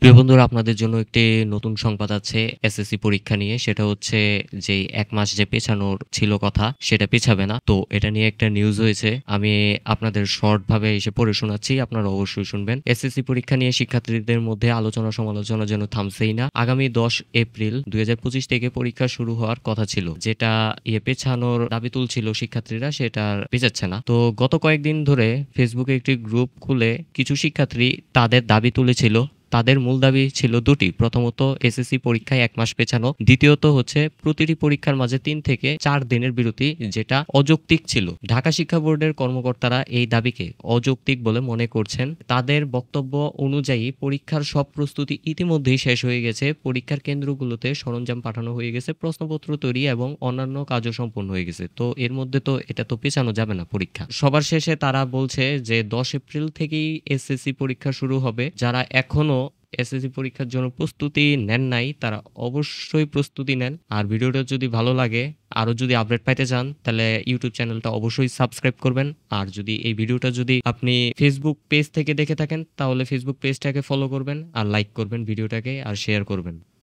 প্রিয় বন্ধুরা, আপনাদের জন্য একটি নতুন সংবাদ আছে এসএসসি পরীক্ষা নিয়ে। সেটা হচ্ছে যেই ১ মাস যে পেছানোর ছিল কথা, সেটা পেছাবে না। তো এটা নিয়ে একটা নিউজ হয়েছে। আমি আপনাদের শর্ট ভাবে এসে পড়ে শোনাচ্ছি। আপনারা অবশ্যই শুনবেন। এসএসসি পরীক্ষা নিয়ে শিক্ষার্থীদের মধ্যে আলোচনা সমালোচনা যেন থামছেই না। আগামী ১০ এপ্রিল ২০২৫ থেকে পরীক্ষা শুরু হওয়ার কথা ছিল। যেটা পেছানোর দাবি তুলছিল শিক্ষার্থীরা, সেটা আর পেছাচ্ছে না। তো গত কয়েকদিন ধরে ফেসবুকে একটি গ্রুপ খুলে কিছু শিক্ষার্থী তাদের দাবি তুলেছিল। তাদের মূল দাবি ছিল দুটি। প্রথমত এসএসসি পরীক্ষায় ১ মাস পেছানো। দ্বিতীয়ত হচ্ছে প্রতিটি পরীক্ষার মাঝে ৩ থেকে ৪ দিনের বিরতি, যেটা অযৌক্তিক ছিল। ঢাকা শিক্ষা বোর্ডের কর্মকর্তারা এই দাবিকে অযৌক্তিক বলে মনে করছেন। তাদের বক্তব্য অনুযায়ী পরীক্ষার সব প্রস্তুতি ইতিমধ্যেই শেষ হয়ে গেছে। পরীক্ষার কেন্দ্রগুলোতে সরঞ্জাম পাঠানো হয়ে গেছে, প্রশ্নপত্র তৈরি এবং অন্যান্য কাজও সম্পন্ন হয়ে গেছে। তো এর মধ্যে তো এটা তো পেছানো যাবে না পরীক্ষা। সবার শেষে তারা বলছে যে ১০ এপ্রিল থেকেই এসএসসি পরীক্ষা শুরু হবে। যারা এখনো এসএসসি পরীক্ষার জন্য প্রস্তুতি নেন নাই, তারা অবশ্যই প্রস্তুতি নেন। আর ভিডিওটা যদি ভালো লাগে, আরো যদি আপডেট পাইতে চান, তাহলে ইউটিউব চ্যানেলটা অবশ্যই সাবস্ক্রাইব করবেন। আর যদি এই ভিডিওটা যদি আপনি ফেসবুক পেজ থেকে দেখে থাকেন, তাহলে ফেসবুক পেজটাকে ফলো করবেন আর লাইক করবেন ভিডিওটাকে আর শেয়ার করবেন।